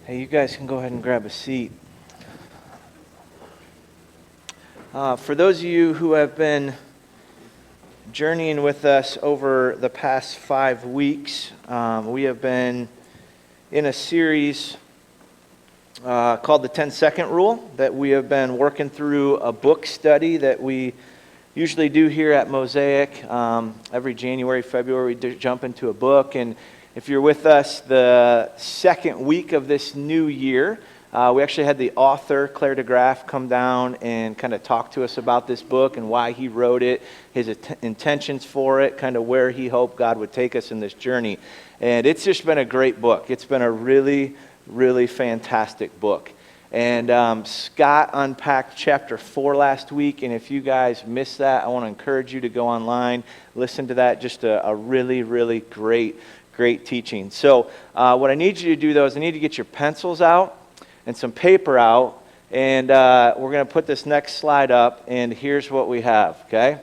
Hey, you guys can go ahead and grab a seat. For those of you who have been journeying with us over the past 5 weeks, we have been in a series called the 10-Second Rule that we have been working through a book study that we usually do here at Mosaic. Every January, February, we jump into a book. And if you're with us the second week of this new year, we actually had the author, Claire DeGraff, come down and kind of talk to us about this book and why he wrote it, his intentions for it, kind of where he hoped God would take us in this journey. And it's just been a great book. It's been a really, really fantastic book. And Scott unpacked chapter 4 last week, and if you guys missed that, I want to encourage you to go online, listen to that. Just a really, really great teaching. So what I need you to do, though, is I need you to get your pencils out and some paper out, and we're going to put this next slide up, and here's what we have, okay?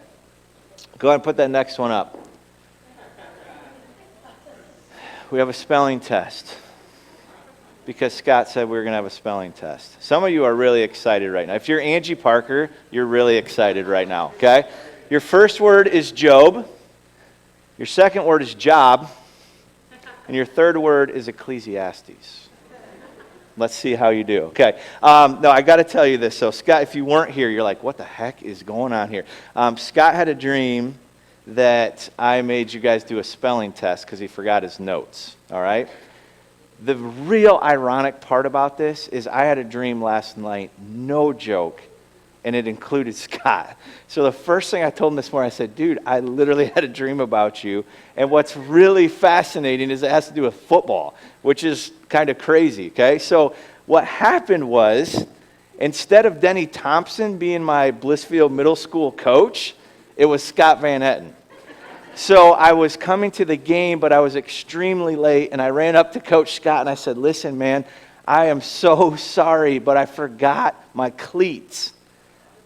Go ahead and put that next one up. We have a spelling test, because Scott said we were going to have a spelling test. Some of you are really excited right now. If you're Angie Parker, you're really excited right now, okay? Your first word is Job. Your second word is job. And your third word is Ecclesiastes. Let's see how you do. Okay. No, I got to tell you this. So, Scott, if you weren't here, you're like, what the heck is going on here? Scott had a dream that I made you guys do a spelling test because he forgot his notes. All right? The real ironic part about this is I had a dream last night, no joke, and it included Scott. So the first thing I told him this morning, I said, dude, I literally had a dream about you. And what's really fascinating is it has to do with football, which is kind of crazy, okay? So what happened was, instead of Denny Thompson being my Blissfield Middle School coach, it was Scott Van Etten. So I was coming to the game, but I was extremely late, and I ran up to Coach Scott, and I said, listen, man, I am so sorry, but I forgot my cleats.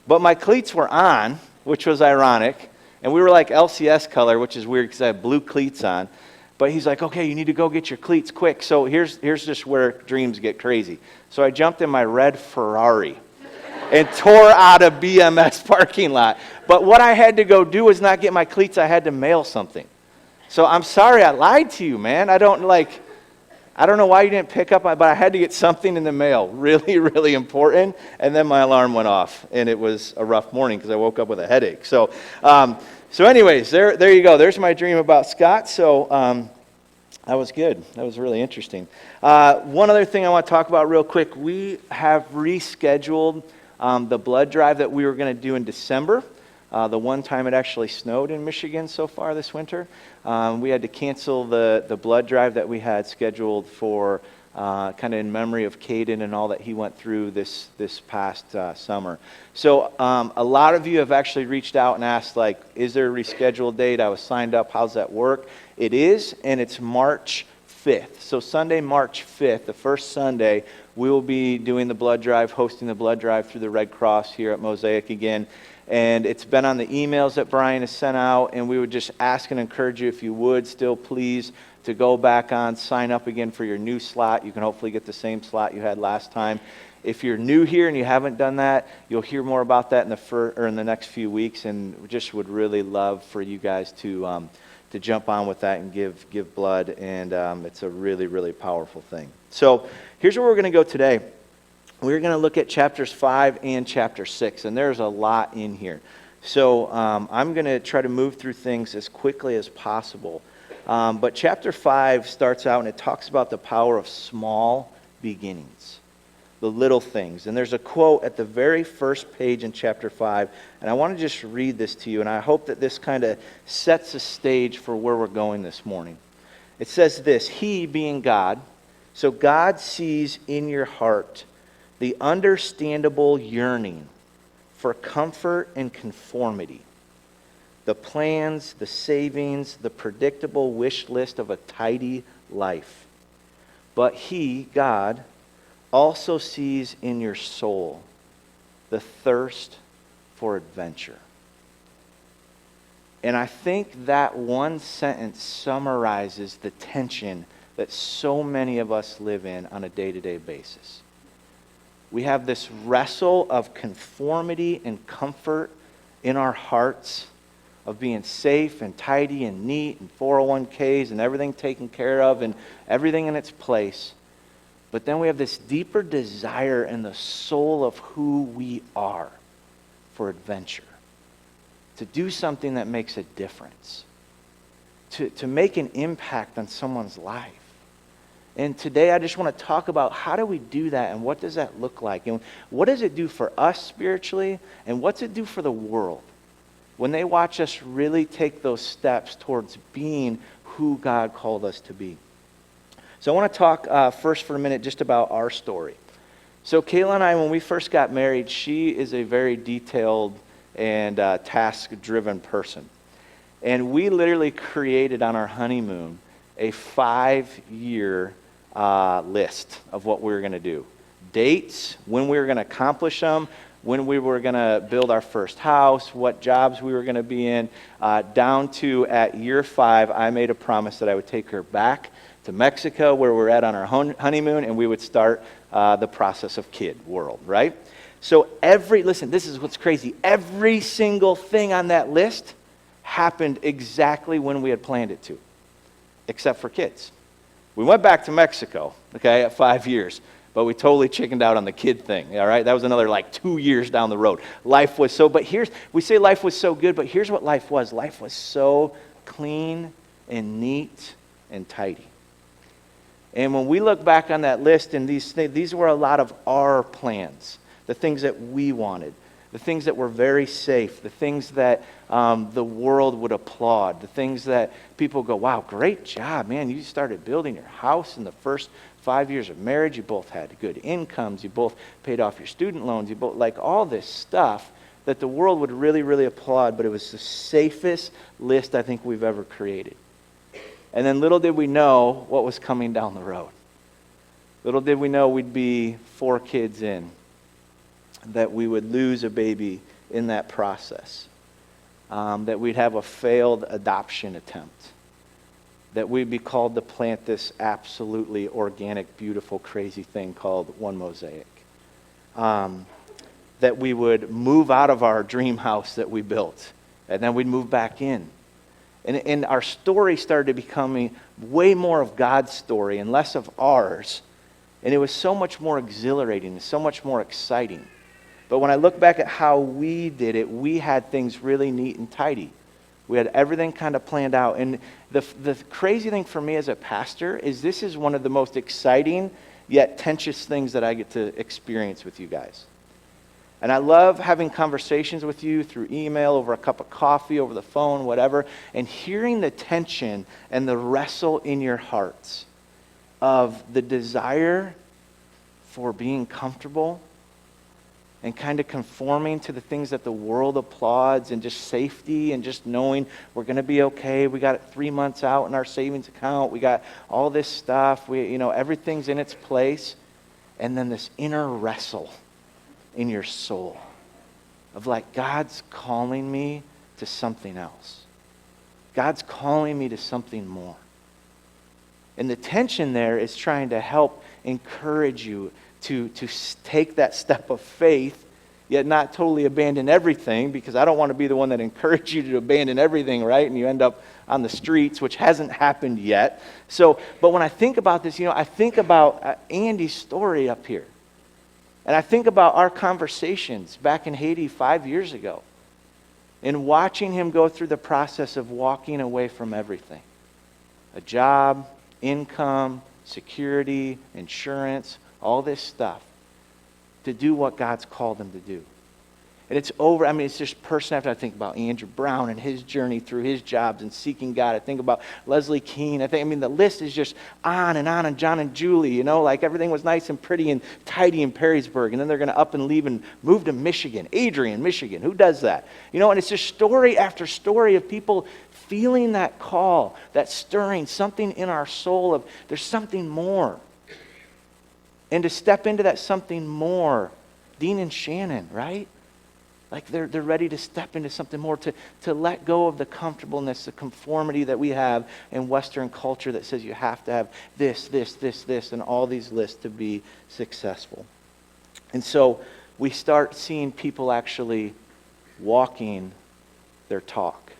But my cleats were on, which was ironic, and we were like LCS color, which is weird because I have blue cleats on. But he's like, okay, you need to go get your cleats quick. So here's just where dreams get crazy. So I jumped in my red Ferrari and tore out a BMS parking lot. But what I had to go do was not get my cleats. I had to mail something. So I'm sorry I lied to you, man. I don't know why you didn't pick up, but I had to get something in the mail, really, really important, and then my alarm went off, and it was a rough morning because I woke up with a headache. So anyways, there you go. There's my dream about Scott. So that was good. That was really interesting. One other thing I want to talk about real quick. We have rescheduled the blood drive that we were going to do in December. The one time it actually snowed in Michigan so far this winter. We had to cancel the blood drive that we had scheduled for kind of in memory of Caden and all that he went through this past summer. So a lot of you have actually reached out and asked, like, is there a rescheduled date? I was signed up. How's that work? It is, and it's March 5th. So Sunday, March 5th, the first Sunday, we will be doing the blood drive, hosting the blood drive through the Red Cross here at Mosaic again. And it's been on the emails that Brian has sent out, and we would just ask and encourage you, if you would still please, to go back on, sign up again for your new slot. You can hopefully get the same slot you had last time. If you're new here and you haven't done that, you'll hear more about that in the next few weeks, and we just would really love for you guys to jump on with that and give blood, and it's a really, really powerful thing. So here's where we're going to go today. We're going to look at chapters 5 and chapter 6, and there's a lot in here. So I'm going to try to move through things as quickly as possible. But chapter 5 starts out, and it talks about the power of small beginnings, the little things. And there's a quote at the very first page in chapter 5, and I want to just read this to you, and I hope that this kind of sets the stage for where we're going this morning. It says this: He, being God, so God sees in your heart the understandable yearning for comfort and conformity, the plans, the savings, the predictable wish list of a tidy life. But He, God, also sees in your soul the thirst for adventure. And I think that one sentence summarizes the tension that so many of us live in on a day-to-day basis. We have this wrestle of conformity and comfort in our hearts, of being safe and tidy and neat and 401ks and everything taken care of and everything in its place. But then we have this deeper desire in the soul of who we are for adventure, to do something that makes a difference, to make an impact on someone's life. And today I just want to talk about how do we do that and what does that look like? And what does it do for us spiritually and what's it do for the world when they watch us really take those steps towards being who God called us to be? So I want to talk first for a minute just about our story. So Kayla and I, when we first got married, she is a very detailed and task-driven person. And we literally created on our honeymoon a 5-year list of what we were going to do. Dates, when we were going to accomplish them, when we were going to build our first house, what jobs we were going to be in, down to at year 5, I made a promise that I would take her back to Mexico where we're at on our honeymoon, and we would start the process of kid world, right? So listen, this is what's crazy. Every single thing on that list happened exactly when we had planned it to, except for kids. We went back to Mexico, okay, at 5 years, but we totally chickened out on the kid thing, all right? That was another 2 years down the road. We say life was so good, but here's what life was. Life was so clean and neat and tidy. And when we look back on that list, and these were a lot of our plans, the things that we wanted, the things that were very safe, the things that the world would applaud, the things that people go, wow, great job, man. You started building your house in the first 5 years of marriage. You both had good incomes. You both paid off your student loans. You both, all this stuff that the world would really, really applaud, but it was the safest list I think we've ever created. And then little did we know what was coming down the road. Little did we know we'd be 4 kids in, that we would lose a baby in that process, that we'd have a failed adoption attempt, that we'd be called to plant this absolutely organic, beautiful, crazy thing called 1Mosaic, that we would move out of our dream house that we built, and then we'd move back in. And our story started becoming way more of God's story and less of ours. And it was so much more exhilarating and so much more exciting. But when I look back at how we did it, we had things really neat and tidy. We had everything kind of planned out. And the crazy thing for me as a pastor is this is one of the most exciting yet tenuous things that I get to experience with you guys. And I love having conversations with you through email, over a cup of coffee, over the phone, whatever, and hearing the tension and the wrestle in your hearts of the desire for being comfortable and kind of conforming to the things that the world applauds, and just safety and just knowing we're going to be okay. We got it 3 months out in our savings account. We got all this stuff. Everything's in its place. And then this inner wrestle in your soul of God's calling me to something else. God's calling me to something more. And the tension there is trying to help encourage you to take that step of faith, yet not totally abandon everything, because I don't want to be the one that encourages you to abandon everything, right? And you end up on the streets, which hasn't happened yet. But when I think about this, I think about Andy's story up here. And I think about our conversations back in Haiti 5 years ago, and watching him go through the process of walking away from everything. A job, income, security, insurance, all this stuff, to do what God's called him to do. And it's over. It's just person after I think about Andrew Brown and his journey through his jobs and seeking God. I think about Leslie Keene. The list is just on, and John and Julie, everything was nice and pretty and tidy in Perrysburg, and then they're going to up and leave and move to Michigan. Adrian, Michigan. Who does that? And it's just story after story of people feeling that call, that stirring, something in our soul of there's something more. And to step into that something more, Dean and Shannon, right? Like they're ready to step into something more, to let go of the comfortableness, the conformity that we have in Western culture that says you have to have this, and all these lists to be successful. And so we start seeing people actually walking their talk.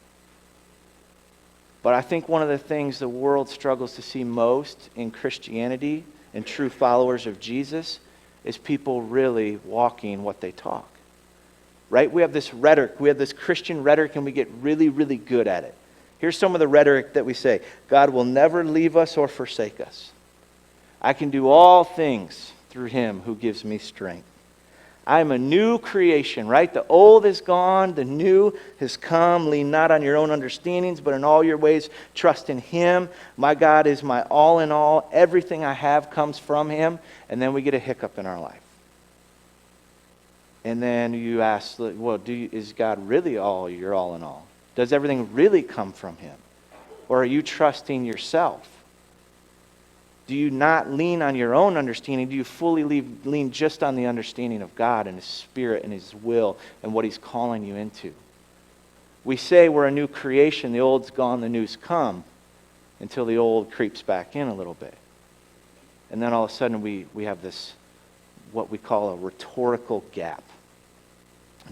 But I think one of the things the world struggles to see most in Christianity and true followers of Jesus is people really walking what they talk. Right? We have this rhetoric. We have this Christian rhetoric, and we get really, really good at it. Here's some of the rhetoric that we say. God will never leave us or forsake us. I can do all things through him who gives me strength. I am a new creation, right? The old is gone, the new has come. Lean not on your own understandings, but in all your ways trust in him. My God is my all in all. Everything I have comes from him. And then we get a hiccup in our life. And then you ask, well, is God really all your all in all? Does everything really come from him? Or are you trusting yourself? Do you not lean on your own understanding? Do you fully lean just on the understanding of God and his Spirit and his will and what he's calling you into? We say we're a new creation. The old's gone, the new's come, until the old creeps back in a little bit. And then all of a sudden we have this, what we call a rhetorical gap.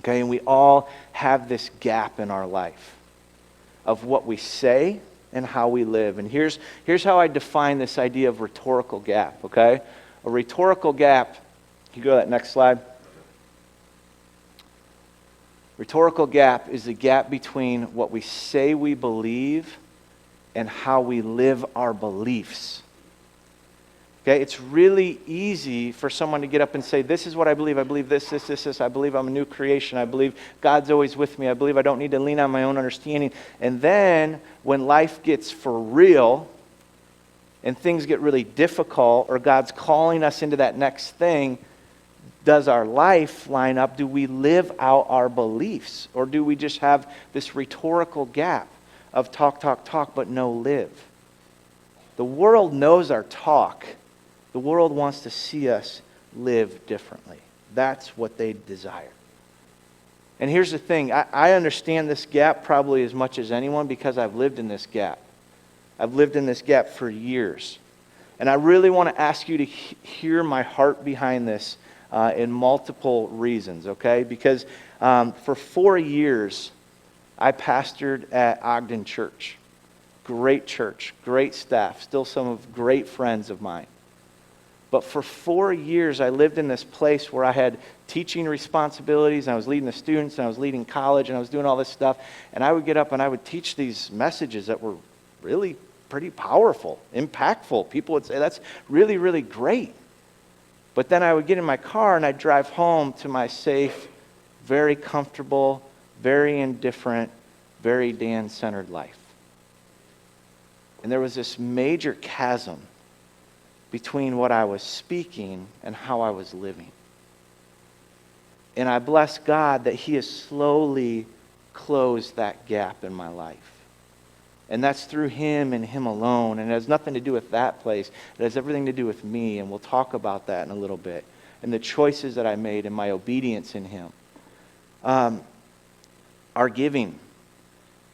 Okay, and we all have this gap in our life of what we say and how we live. And here's how I define this idea of rhetorical gap, okay? A rhetorical gap, can you go to that next slide? Rhetorical gap is the gap between what we say we believe and how we live our beliefs. Okay, it's really easy for someone to get up and say, this is what I believe this, I believe I'm a new creation, I believe God's always with me, I believe I don't need to lean on my own understanding. And then when life gets for real and things get really difficult, or God's calling us into that next thing, does our life line up? Do we live out our beliefs? Or do we just have this rhetorical gap of talk, but no live? The world knows our talk. The world wants to see us live differently. That's what they desire. And here's the thing. I understand this gap probably as much as anyone because I've lived in this gap. I've lived in this gap for years. And I really want to ask you to hear my heart behind this in multiple reasons, okay? Because for 4 years, I pastored at Ogden Church. Great church, great staff, still some of great friends of mine. But for 4 years, I lived in this place where I had teaching responsibilities, and I was leading the students, and I was leading college, and I was doing all this stuff. And I would get up and I would teach these messages that were really pretty powerful, impactful. People would say, that's really, really great. But then I would get in my car and I'd drive home to my safe, very comfortable, very indifferent, very Dan-centered life. And there was this major chasm between what I was speaking and how I was living. And I bless God that he has slowly closed that gap in my life. And that's through him and him alone. And it has nothing to do with that place. It has everything to do with me. And we'll talk about that in a little bit. And the choices that I made and my obedience in him. Our giving.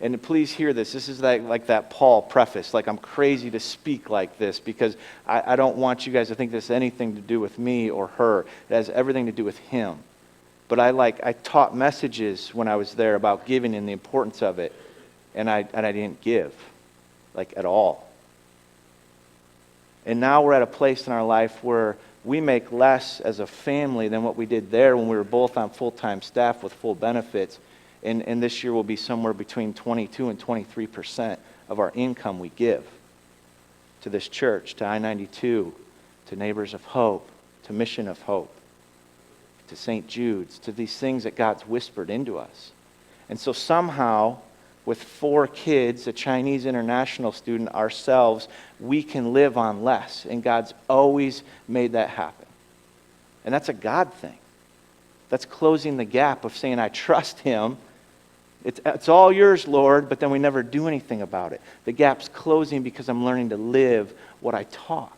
And please hear this. This is like that Paul preface. Like, I'm crazy to speak like this because I don't want you guys to think this has anything to do with me or her. It has everything to do with him. But I taught messages when I was there about giving and the importance of it. And I didn't give, like, at all. And now we're at a place in our life where we make less as a family than what we did there when we were both on full-time staff with full benefits. And this year will be somewhere between 22 and 23% of our income we give to this church, to I-92, to Neighbors of Hope, to Mission of Hope, to St. Jude's, to these things that God's whispered into us. And so somehow, with 4 kids, a Chinese international student, ourselves, we can live on less. And God's always made that happen. And that's a God thing. That's closing the gap of saying, I trust him. It's all yours, Lord, but then we never do anything about it. The gap's closing because I'm learning to live what I talk.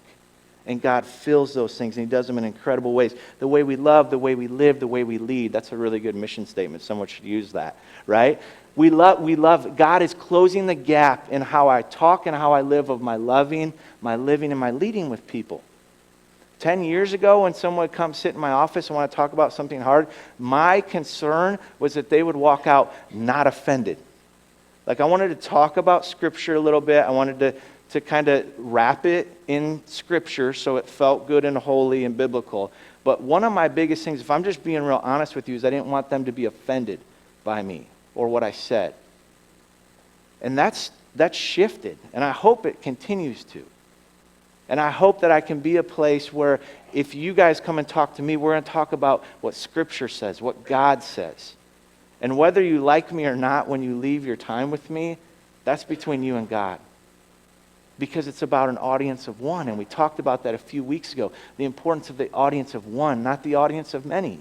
And God fills those things, and he does them in incredible ways. The way we love, the way we live, the way we lead. That's a really good mission statement. Someone should use that, right? We love. God is closing the gap in how I talk and how I live of my loving, my living, and my leading with people. 10 years ago, when someone would come sit in my office and want to talk about something hard, my concern was that they would walk out not offended. Like, I wanted to talk about Scripture a little bit. I wanted to kind of wrap it in Scripture so it felt good and holy and biblical. But one of my biggest things, if I'm just being real honest with you, is I didn't want them to be offended by me or what I said. And that's shifted, and I hope it continues to. And I hope that I can be a place where if you guys come and talk to me, we're going to talk about what Scripture says, what God says. And whether you like me or not when you leave your time with me, that's between you and God. Because it's about an audience of one. And we talked about that a few weeks ago. The importance of the audience of one, not the audience of many.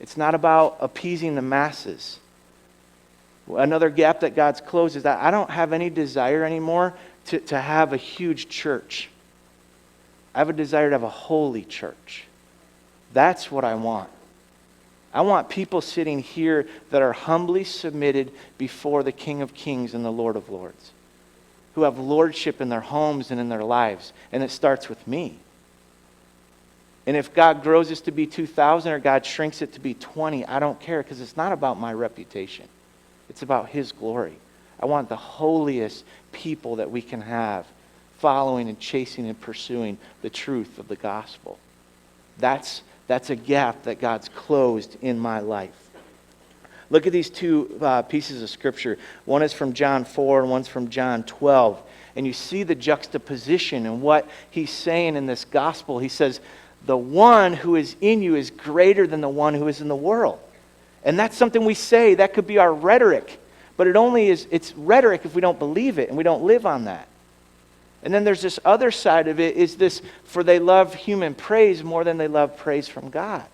It's not about appeasing the masses. Another gap that God's closed is that I don't have any desire anymore to have a huge church. I have a desire to have a holy church. That's what I want. I want people sitting here that are humbly submitted before the King of Kings and the Lord of Lords, who have lordship in their homes and in their lives, and it starts with me. And if God grows us to be 2,000 or God shrinks it to be 20, I don't care, because it's not about my reputation. It's about His glory. I want the holiest people that we can have following and chasing and pursuing the truth of the gospel. That's a gap that God's closed in my life. Look at these two pieces of Scripture. One is from John 4 and one's from John 12. And you see the juxtaposition and what he's saying in this gospel. He says, the one who is in you is greater than the one who is in the world. And that's something we say. That could be our rhetoric. But it's rhetoric if we don't believe it and we don't live on that. And then there's this other side of it, is this, for they love human praise more than they love praise from God.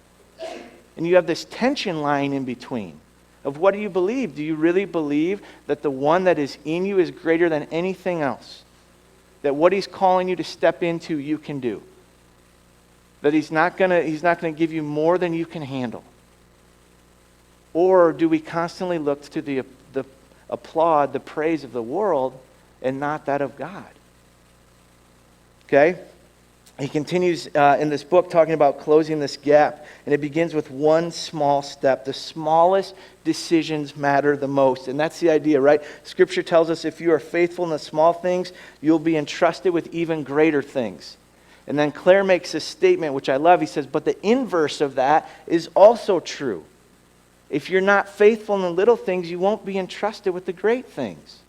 And you have this tension line in between of what do you believe? Do you really believe that the one that is in you is greater than anything else? That what he's calling you to step into, you can do? That he's not going to give you more than you can handle? Or do we constantly look to the applaud, the praise of the world and not that of God? Okay? He continues in this book talking about closing this gap, and it begins with one small step. The smallest decisions matter the most, and that's the idea, right? Scripture tells us if you are faithful in the small things, you'll be entrusted with even greater things. And then Claire makes a statement, which I love. He says, but the inverse of that is also true. If you're not faithful in the little things, you won't be entrusted with the great things.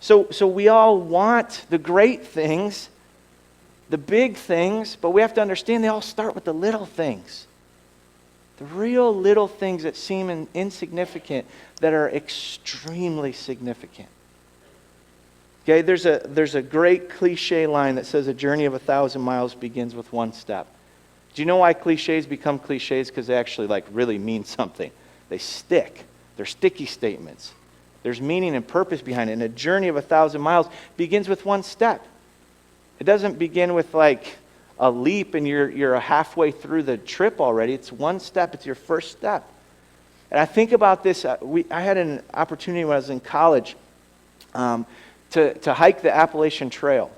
So we all want the great things, the big things, but we have to understand they all start with the little things. The real little things that seem insignificant that are extremely significant. Okay, there's a great cliche line that says a journey of 1,000 miles begins with one step. Do you know why cliches become cliches? Because they actually really mean something. They stick. They're sticky statements. There's meaning and purpose behind it. And a journey of 1,000 miles begins with one step. It doesn't begin with a leap and you're halfway through the trip already. It's one step. It's your first step. And I think about this. I had an opportunity when I was in college to hike the Appalachian Trail.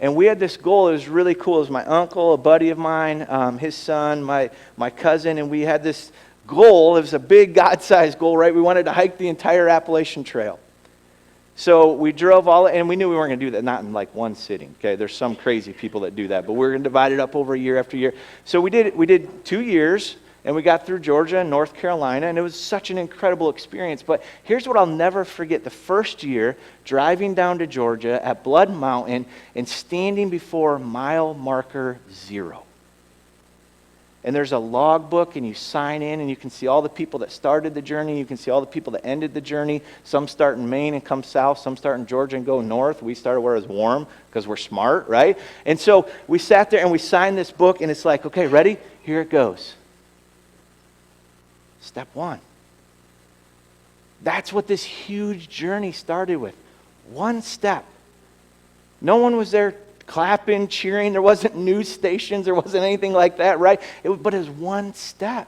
And we had this goal. It was really cool. It was my uncle, a buddy of mine, his son, my cousin, and we had this goal. It was a big God-sized goal, right? We wanted to hike the entire Appalachian Trail. So we drove and we knew we weren't going to do that, not in one sitting, okay? There's some crazy people that do that, but we're going to divide it up over year after year. So we did 2 years, and we got through Georgia and North Carolina, and it was such an incredible experience. But here's what I'll never forget. The first year, driving down to Georgia at Blood Mountain and standing before mile marker 0. And there's a logbook, and you sign in, and you can see all the people that started the journey. You can see all the people that ended the journey. Some start in Maine and come south. Some start in Georgia and go north. We started where it was warm because we're smart, right? And so we sat there, and we signed this book, and it's like, okay, ready? Here it goes. Step 1. That's what this huge journey started with. One step. No one was there clapping, cheering. There wasn't news stations. There wasn't anything like that, right? But it was one step.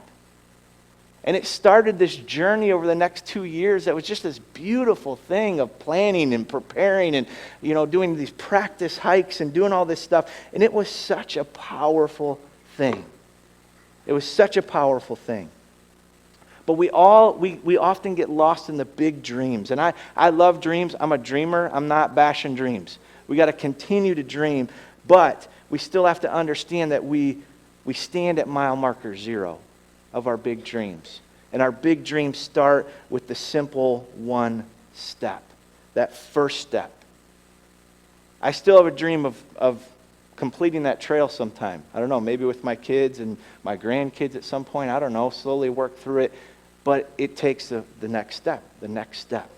And it started this journey over the next 2 years that was just this beautiful thing of planning and preparing and, doing these practice hikes and doing all this stuff. And it was such a powerful thing. It was such a powerful thing. But we often get lost in the big dreams. And I love dreams. I'm a dreamer. I'm not bashing dreams. We got to continue to dream. But we still have to understand that we stand at mile marker 0 of our big dreams. And our big dreams start with the simple one step. That first step. I still have a dream of completing that trail sometime. I don't know, maybe with my kids and my grandkids at some point. I don't know, slowly work through it. But it takes the next step, the next step.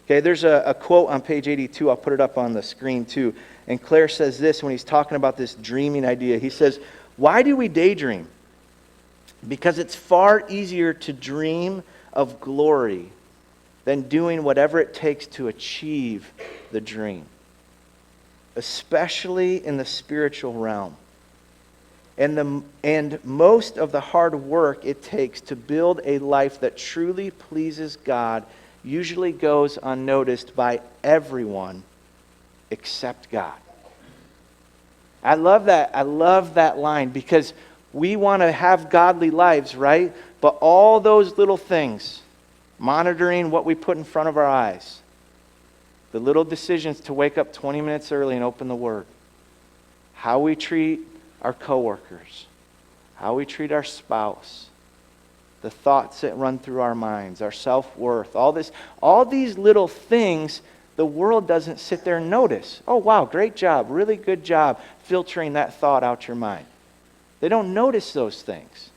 Okay, there's a quote on page 82. I'll put it up on the screen too. And Claire says this when he's talking about this dreaming idea. He says, "Why do we daydream? Because it's far easier to dream of glory than doing whatever it takes to achieve the dream, especially in the spiritual realm. And most of the hard work it takes to build a life that truly pleases God usually goes unnoticed by everyone except God." I love that. I love that line because we want to have godly lives, right? But all those little things, monitoring what we put in front of our eyes, the little decisions to wake up 20 minutes early and open the Word, how we treat our coworkers, how we treat our spouse, the thoughts that run through our minds, our self-worth, all these little things, the world doesn't sit there and notice. Oh, wow, great job, really good job filtering that thought out your mind. They don't notice those things.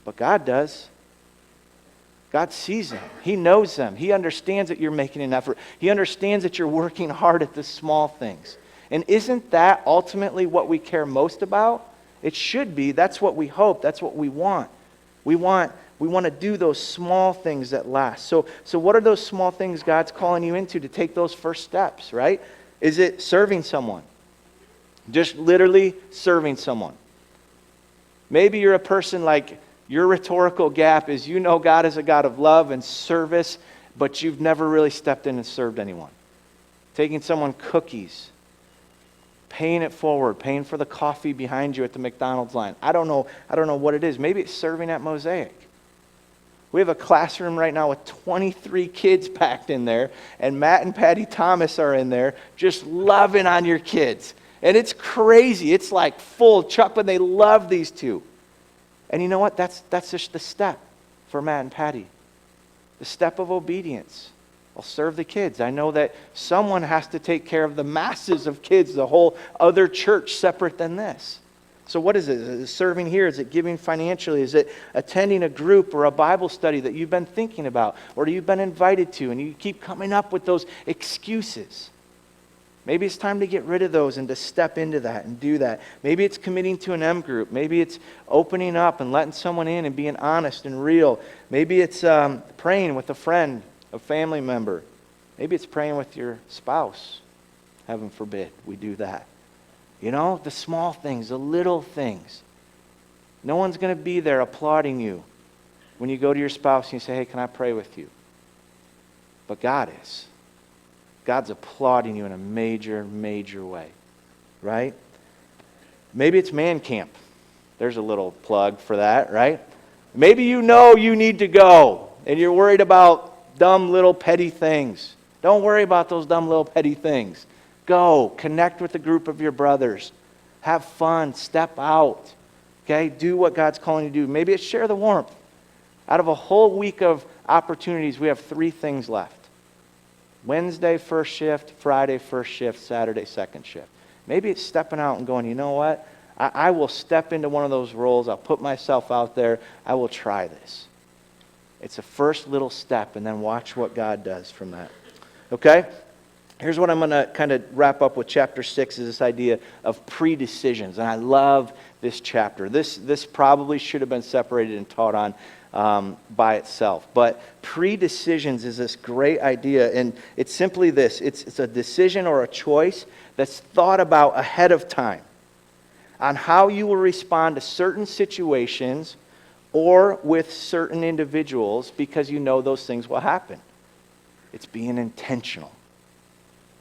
But God does. God sees them. He knows them. He understands that you're making an effort. He understands that you're working hard at the small things. And isn't that ultimately what we care most about? It should be. That's what we hope. That's what we want. We want to do those small things that last. So what are those small things God's calling you into to take those first steps, right? Is it serving someone? Just literally serving someone. Maybe you're a person like your rhetorical gap is God is a God of love and service, but you've never really stepped in and served anyone. Taking someone cookies, paying it forward, paying for the coffee behind you at the McDonald's line. I don't know what it is. Maybe it's serving at Mosaic. We have a classroom right now with 23 kids packed in there, and Matt and Patty Thomas are in there just loving on your kids. And it's crazy. It's like full Chuck, but they love these two. And you know what? That's just the step for Matt and Patty. The step of obedience. I'll serve the kids. I know that someone has to take care of the masses of kids, the whole other church separate than this. So what is it? Is it serving here? Is it giving financially? Is it attending a group or a Bible study that you've been thinking about or you've been invited to and you keep coming up with those excuses? Maybe it's time to get rid of those and to step into that and do that. Maybe it's committing to an M group. Maybe it's opening up and letting someone in and being honest and real. Maybe it's praying with a friend, a family member. Maybe it's praying with your spouse. Heaven forbid we do that. The small things, the little things. No one's going to be there applauding you when you go to your spouse and you say, "Hey, can I pray with you?" But God is. God's applauding you in a major, major way, right? Maybe it's man camp. There's a little plug for that, right? Maybe you need to go, and you're worried about dumb little petty things. Don't worry about those dumb little petty things. Go, connect with a group of your brothers. Have fun, step out, okay? Do what God's calling you to do. Maybe it's share the warmth. Out of a whole week of opportunities, we have 3 things left. Wednesday, first shift. Friday, first shift. Saturday, second shift. Maybe it's stepping out and going, you know what? I will step into one of those roles. I'll put myself out there. I will try this. It's a first little step, and then watch what God does from that. Okay? Here's what I'm going to kind of wrap up with chapter 6 is this idea of pre-decisions. And I love this chapter. This probably should have been separated and taught on by itself. But pre-decisions is this great idea, and it's simply this. It's a decision or a choice that's thought about ahead of time on how you will respond to certain situations or with certain individuals because you know those things will happen. It's being intentional,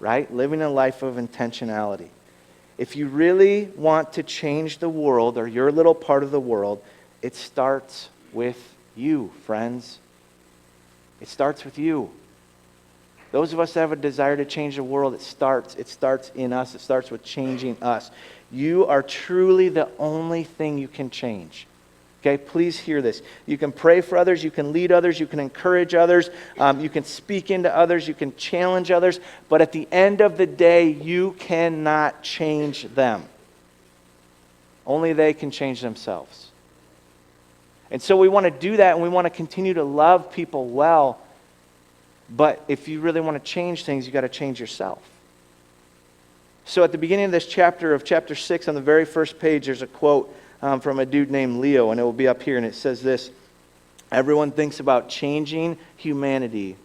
right? Living a life of intentionality. If you really want to change the world or your little part of the world, it starts with you, friends. It starts with you. Those of us that have a desire to change the world, it starts in us. It starts with changing us. You are truly the only thing you can change. Okay, please hear this. You can pray for others, you can lead others, you can encourage others, you can speak into others, you can challenge others, but at the end of the day, you cannot change them. Only they can change themselves. And so we want to do that, and we want to continue to love people well, but if you really want to change things, you've got to change yourself. So at the beginning of this chapter, of chapter 6, on the very first page, there's a quote from a dude named Leo, and it will be up here, and it says this: everyone thinks about changing humanity,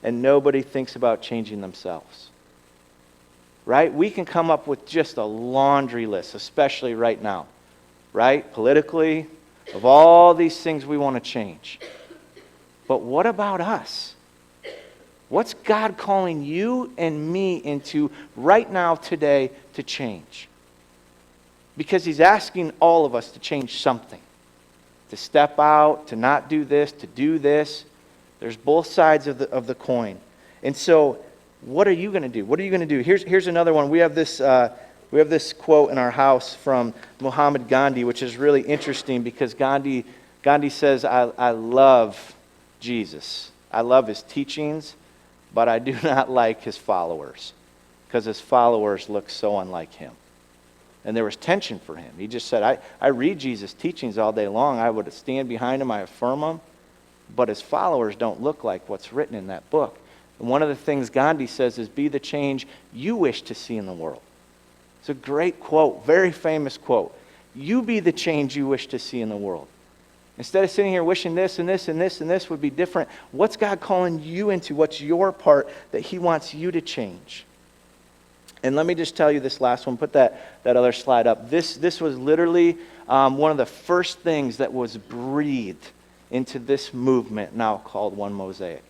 and nobody thinks about changing themselves. Right? We can come up with just a laundry list, especially right now, right? Politically, of all these things we want to change. But what about us? What's God calling you and me into right now, today, to change? Because He's asking all of us to change something. To step out, to not do this, to do this. There's both sides of the coin. And so, what are you going to do? What are you going to do? Here's another one. We have this quote in our house from Muhammad Gandhi, which is really interesting because Gandhi says, I love Jesus. I love His teachings, but I do not like His followers because His followers look so unlike Him. And there was tension for him. He just said, I read Jesus' teachings all day long. I would stand behind him. I affirm him. But his followers don't look like what's written in that book. And one of the things Gandhi says is, be the change you wish to see in the world. It's a great quote, very famous quote. You be the change you wish to see in the world. Instead of sitting here wishing this and this and this and this would be different, what's God calling you into? What's your part that He wants you to change? And let me just tell you this last one. Put that other slide up. This was literally one of the first things that was breathed into this movement now called 1Mosaic.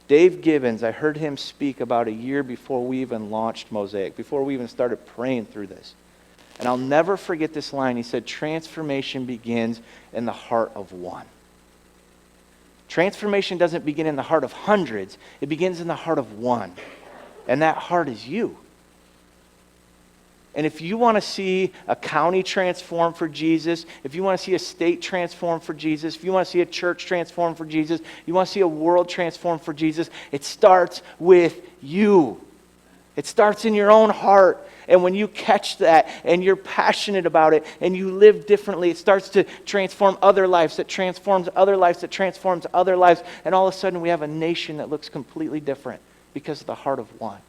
Dave Gibbons, I heard him speak about a year before we even launched Mosaic, before we even started praying through this. And I'll never forget this line. He said, transformation begins in the heart of one. Transformation doesn't begin in the heart of hundreds. It begins in the heart of one. And that heart is you. And if you want to see a county transform for Jesus, if you want to see a state transform for Jesus, if you want to see a church transform for Jesus, you want to see a world transform for Jesus, it starts with you. It starts in your own heart. And when you catch that and you're passionate about it and you live differently, it starts to transform other lives, that transforms other lives, that transforms other lives. And all of a sudden we have a nation that looks completely different because of the heart of one.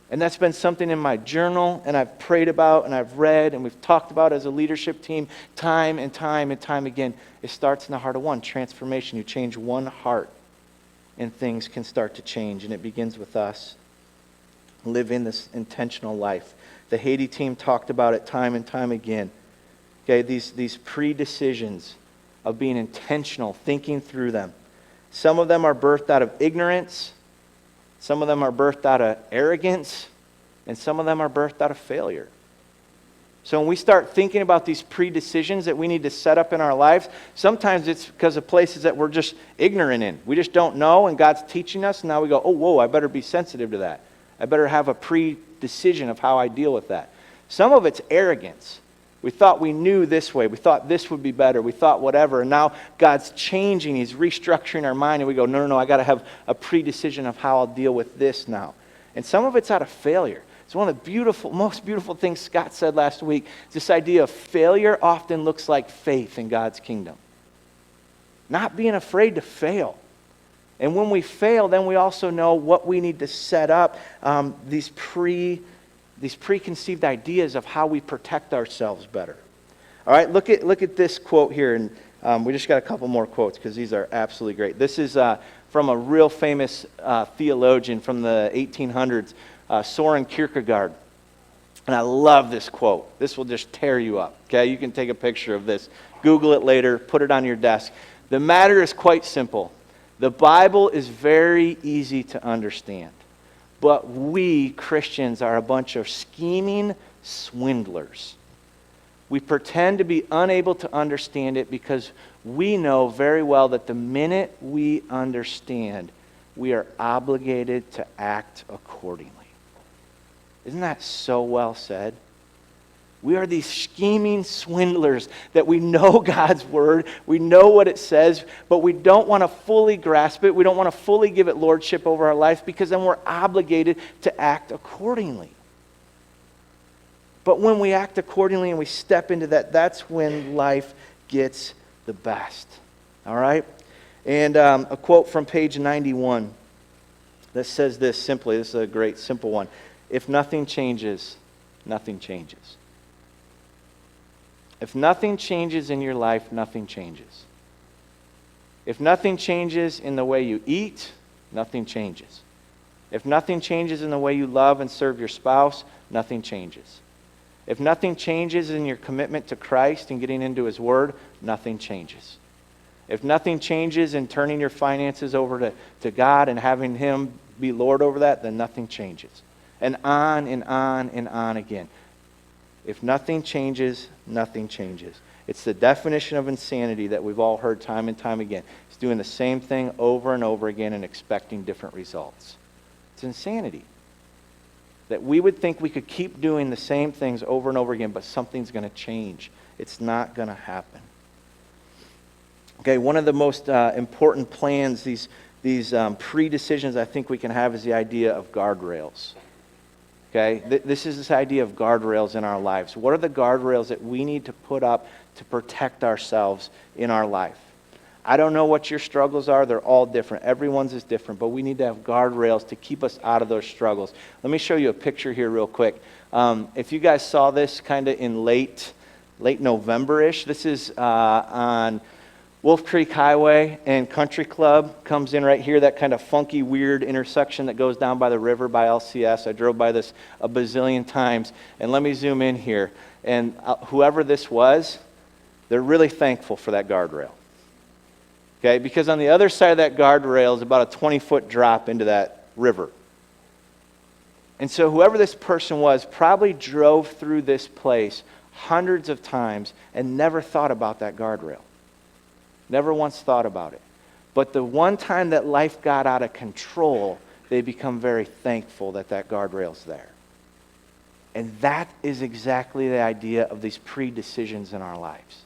And that's been something in my journal, and I've prayed about, and I've read, and we've talked about as a leadership team time and time and time again. It starts in the heart of one. Transformation. You change one heart, and things can start to change, and it begins with us. Living this intentional life. The Haiti team talked about it time and time again. Okay, these pre-decisions of being intentional, thinking through them. Some of them are birthed out of ignorance. Some of them are birthed out of arrogance, and some of them are birthed out of failure. So when we start thinking about these pre-decisions that we need to set up in our lives, sometimes it's because of places that we're just ignorant in. We just don't know, and God's teaching us, and now we go, oh, whoa, I better be sensitive to that. I better have a pre-decision of how I deal with that. Some of it's arrogance. We thought we knew this way. We thought this would be better. We thought whatever. And now God's changing. He's restructuring our mind. And we go, no, I got to have a pre-decision of how I'll deal with this now. And some of it's out of failure. It's one of the most beautiful things Scott said last week. This idea of failure often looks like faith in God's kingdom. Not being afraid to fail. And when we fail, then we also know what we need to set up, these preconceived ideas of how we protect ourselves better. All right, look at this quote here. And We just got a couple more quotes because these are absolutely great. This is from a real famous theologian from the 1800s, Soren Kierkegaard. And I love this quote. This will just tear you up. Okay, you can take a picture of this. Google it later. Put it on your desk. The matter is quite simple. The Bible is very easy to understand. But we, Christians, are a bunch of scheming swindlers. We pretend to be unable to understand it because we know very well that the minute we understand, we are obligated to act accordingly. Isn't that so well said? We are these scheming swindlers that we know God's word, we know what it says, but we don't want to fully grasp it. We don't want to fully give it lordship over our life because then we're obligated to act accordingly. But when we act accordingly and we step into that, that's when life gets the best. All right? And a quote from page 91 that says this simply. This is a great, simple one. If nothing changes, nothing changes. If nothing changes in your life, nothing changes. If nothing changes in the way you eat, nothing changes. If nothing changes in the way you love and serve your spouse, nothing changes. If nothing changes in your commitment to Christ and getting into His Word, nothing changes. If nothing changes in turning your finances over to God and having Him be Lord over that, then nothing changes. And on and on and on again. If nothing changes, nothing changes. It's the definition of insanity that we've all heard time and time again. It's doing the same thing over and over again and expecting different results. It's insanity. That we would think we could keep doing the same things over and over again, but something's going to change. It's not going to happen. Okay, one of the most important plans, these pre-decisions I think we can have is the idea of guardrails. Okay, this is this idea of guardrails in our lives. What are the guardrails that we need to put up to protect ourselves in our life? I don't know what your struggles are. They're all different. Everyone's is different, but we need to have guardrails to keep us out of those struggles. Let me show you a picture here real quick. If you guys saw this kind of in late November-ish, this is on Wolf Creek Highway, and Country Club comes in right here, that kind of funky, weird intersection that goes down by the river by LCS. I drove by this a bazillion times, and let me zoom in here. And whoever this was, they're really thankful for that guardrail. Okay, because on the other side of that guardrail is about a 20-foot drop into that river. And so whoever this person was probably drove through this place hundreds of times and never thought about that guardrail. Never once thought about it. But the one time that life got out of control, they become very thankful that that guardrail's there. And that is exactly the idea of these pre-decisions in our lives.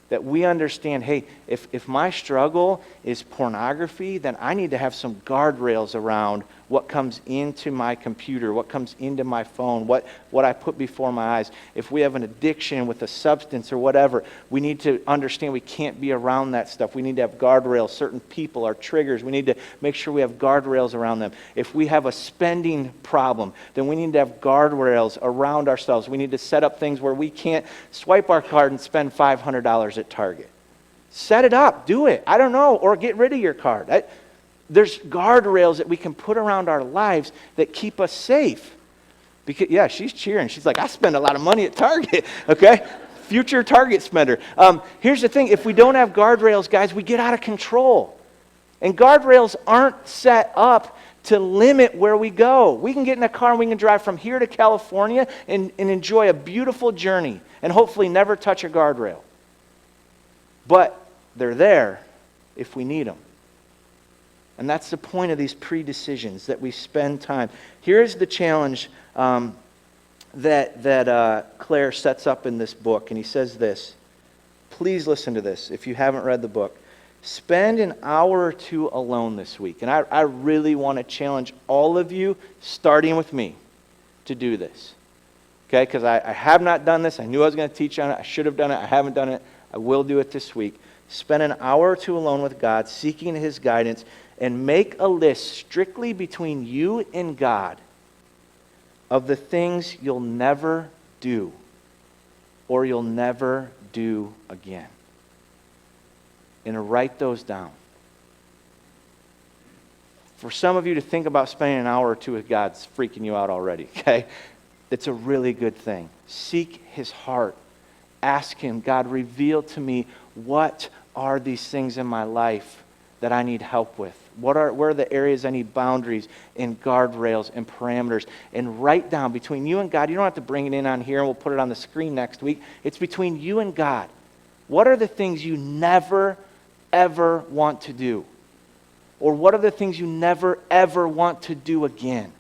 That we understand, hey, if my struggle is pornography, then I need to have some guardrails around what comes into my computer, what comes into my phone, what I put before my eyes. If we have an addiction with a substance or whatever, we need to understand we can't be around that stuff. We need to have guardrails. Certain people are triggers. We need to make sure we have guardrails around them. If we have a spending problem, then we need to have guardrails around ourselves. We need to set up things where we can't swipe our card and spend $500 at Target. Set it up. Do it. I don't know. Or get rid of your card. There's guardrails that we can put around our lives that keep us safe. Because, yeah, she's cheering. She's like, I spend a lot of money at Target. Okay? Future Target spender. Here's the thing. If we don't have guardrails, guys, we get out of control. And guardrails aren't set up to limit where we go. We can get in a car and we can drive from here to California and enjoy a beautiful journey and hopefully never touch a guardrail. But they're there if we need them. And that's the point of these pre-decisions, that we spend time. Here's the challenge that Claire sets up in this book, and he says this. Please listen to this if you haven't read the book. Spend an hour or two alone this week. And I really want to challenge all of you, starting with me, to do this. Okay, because I have not done this. I knew I was going to teach on it. I should have done it. I haven't done it. I will do it this week. Spend an hour or two alone with God, seeking His guidance, and make a list strictly between you and God of the things you'll never do or you'll never do again. and write those down. For some of you to think about spending an hour or two with God's freaking you out already, okay? It's a really good thing. Seek His heart. Ask Him, God, reveal to me what are these things in my life that I need help with? Where are the areas I need boundaries and guardrails and parameters? And write down between you and God. You don't have to bring it in on here and we'll put it on the screen next week. It's between you and God. What are the things you never, ever want to do? Or what are the things you never, ever want to do again?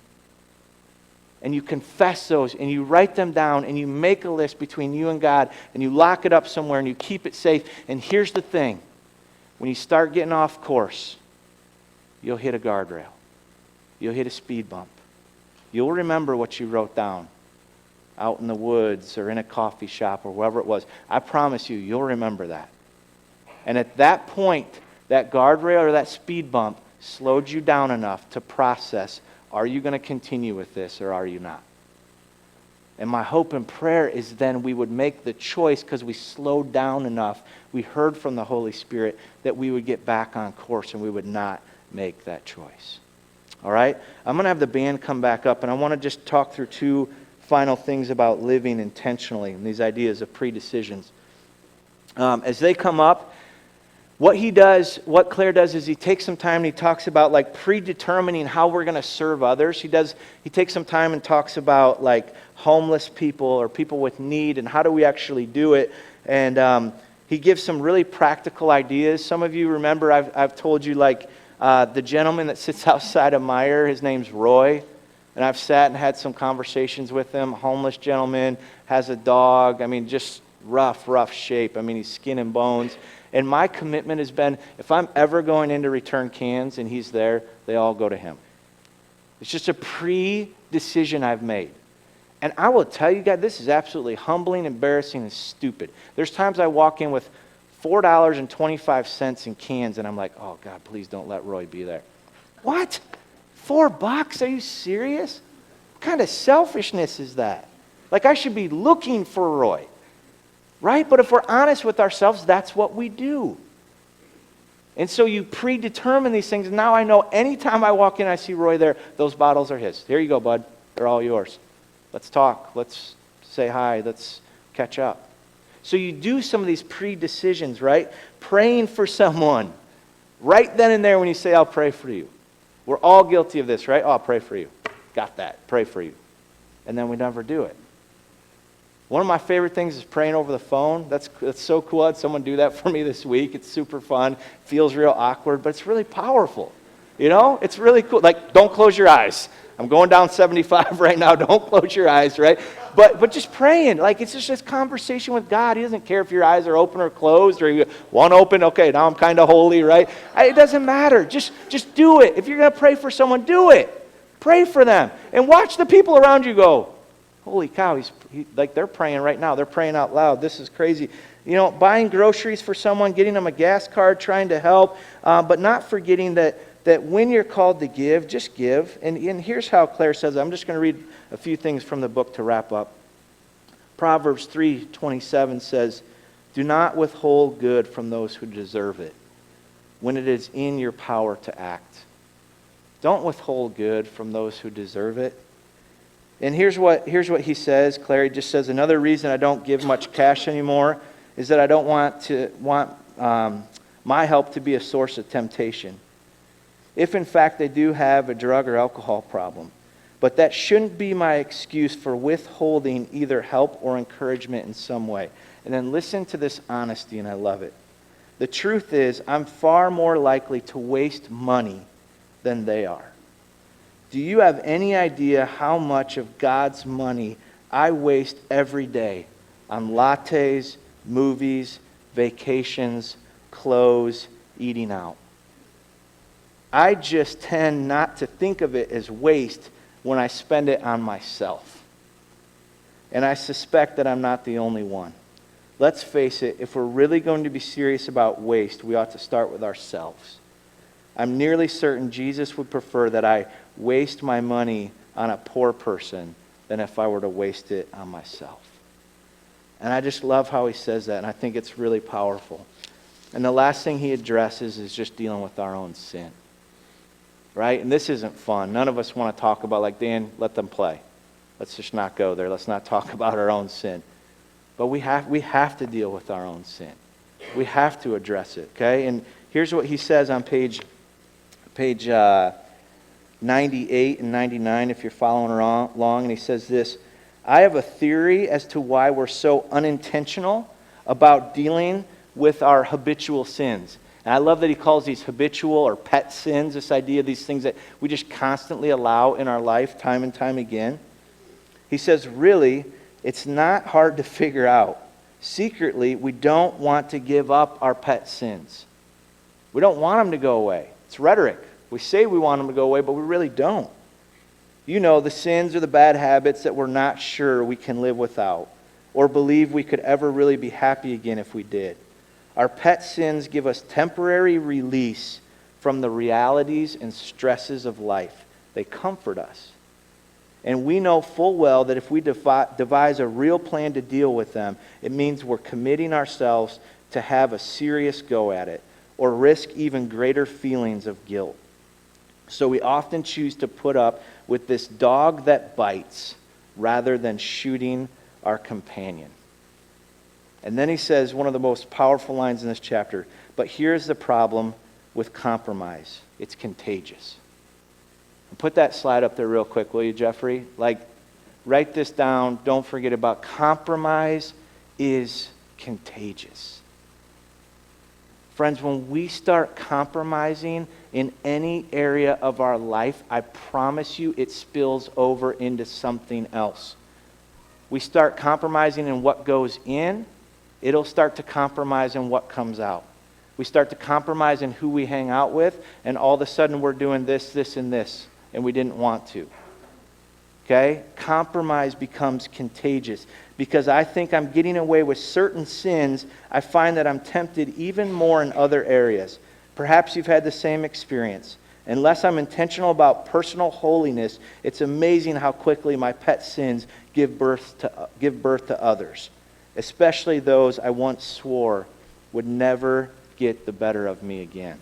And you confess those and you write them down and you make a list between you and God and you lock it up somewhere and you keep it safe. And here's the thing. When you start getting off course, you'll hit a guardrail. You'll hit a speed bump. You'll remember what you wrote down out in the woods or in a coffee shop or wherever it was. I promise you, you'll remember that. And at that point, that guardrail or that speed bump slowed you down enough to process, are you going to continue with this or are you not? And my hope and prayer is then we would make the choice because we slowed down enough, we heard from the Holy Spirit, that we would get back on course and we would not make that choice. All right? I'm going to have the band come back up and I want to just talk through two final things about living intentionally and these ideas of pre-decisions. As they come up, what Claire does is he takes some time and he talks about like predetermining how we're going to serve others. He takes some time and talks about like homeless people or people with need and how do we actually do it. And he gives some really practical ideas. Some of you remember I've told you like the gentleman that sits outside of Meijer, his name's Roy. And I've sat and had some conversations with him. Homeless gentleman, has a dog. I mean, just rough shape. I mean, he's skin and bones. And my commitment has been, if I'm ever going in to return cans and he's there, they all go to him. It's just a pre-decision I've made. And I will tell you guys, this is absolutely humbling, embarrassing, and stupid. There's times I walk in with $4.25 in cans and I'm like, oh God, please don't let Roy be there. What? $4? Are you serious? What kind of selfishness is that? Like I should be looking for Roy. Right? But if we're honest with ourselves, that's what we do. And so you predetermine these things. And now I know anytime I walk in and I see Roy there, those bottles are his. Here you go, bud. They're all yours. Let's talk. Let's say hi. Let's catch up. So you do some of these pre-decisions, right? Praying for someone. Right then and there when you say, I'll pray for you. We're all guilty of this, right? Oh, I'll pray for you. Got that. Pray for you. And then we never do it. One of my favorite things is praying over the phone. That's so cool. I had someone do that for me this week. It's super fun. Feels real awkward, but it's really powerful. You know? It's really cool. Like, don't close your eyes. I'm going down 75 right now. Don't close your eyes, right? But just praying. Like, it's just this conversation with God. He doesn't care if your eyes are open or closed or you one open. Okay, now I'm kind of holy, right? It doesn't matter. Just do it. If you're going to pray for someone, do it. Pray for them. And watch the people around you go, holy cow, like they're praying right now. They're praying out loud. This is crazy. You know, buying groceries for someone, getting them a gas card, trying to help, but not forgetting that when you're called to give, just give. And here's how Claire says it. I'm just going to read a few things from the book to wrap up. Proverbs 3:27 says, do not withhold good from those who deserve it when it is in your power to act. Don't withhold good from those who deserve it. And here's what he says. Clary just says, another reason I don't give much cash anymore is that I don't want my help to be a source of temptation. If in fact they do have a drug or alcohol problem. But that shouldn't be my excuse for withholding either help or encouragement in some way. And then listen to this honesty, and I love it. The truth is, I'm far more likely to waste money than they are. Do you have any idea how much of God's money I waste every day on lattes, movies, vacations, clothes, eating out? I just tend not to think of it as waste when I spend it on myself. And I suspect that I'm not the only one. Let's face it, if we're really going to be serious about waste, we ought to start with ourselves. I'm nearly certain Jesus would prefer that I waste my money on a poor person than if I were to waste it on myself. And I just love how he says that, and I think it's really powerful. And the last thing he addresses is just dealing with our own sin. Right? And this isn't fun. None of us want to talk about, like, Dan, let them play. Let's just not go there. Let's not talk about our own sin. But we have to deal with our own sin. We have to address it, okay? And here's what he says on page 98 and 99, if you're following along. And he says this: I have a theory as to why we're so unintentional about dealing with our habitual sins. And I love that he calls these habitual or pet sins, this idea of these things that we just constantly allow in our life time and time again. He says, really, it's not hard to figure out. Secretly, we don't want to give up our pet sins. We don't want them to go away. It's rhetoric. We say we want them to go away, but we really don't. You know, the sins or the bad habits that we're not sure we can live without, or believe we could ever really be happy again if we did. Our pet sins give us temporary release from the realities and stresses of life. They comfort us. And we know full well that if we devise a real plan to deal with them, it means we're committing ourselves to have a serious go at it, or risk even greater feelings of guilt. So we often choose to put up with this dog that bites rather than shooting our companion. And then he says one of the most powerful lines in this chapter, but here's the problem with compromise. It's contagious. Put that slide up there real quick, will you, Jeffrey? Like, write this down. Don't forget about compromise is contagious. Friends, when we start compromising in any area of our life, I promise you it spills over into something else. We start compromising in what goes in, it'll start to compromise in what comes out. We start to compromise in who we hang out with, and all of a sudden we're doing this, this, and this, and we didn't want to. Okay? Compromise becomes contagious. Because I think I'm getting away with certain sins, I find that I'm tempted even more in other areas. Perhaps you've had the same experience. Unless I'm intentional about personal holiness, it's amazing how quickly my pet sins give birth to others, especially those I once swore would never get the better of me again.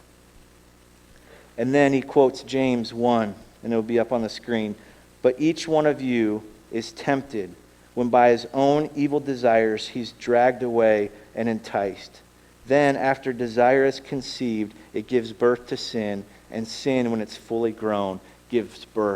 And then he quotes James 1, and it'll be up on the screen. But each one of you is tempted when by his own evil desires he's dragged away and enticed. Then, after desire is conceived, it gives birth to sin, and sin, when it's fully grown, gives birth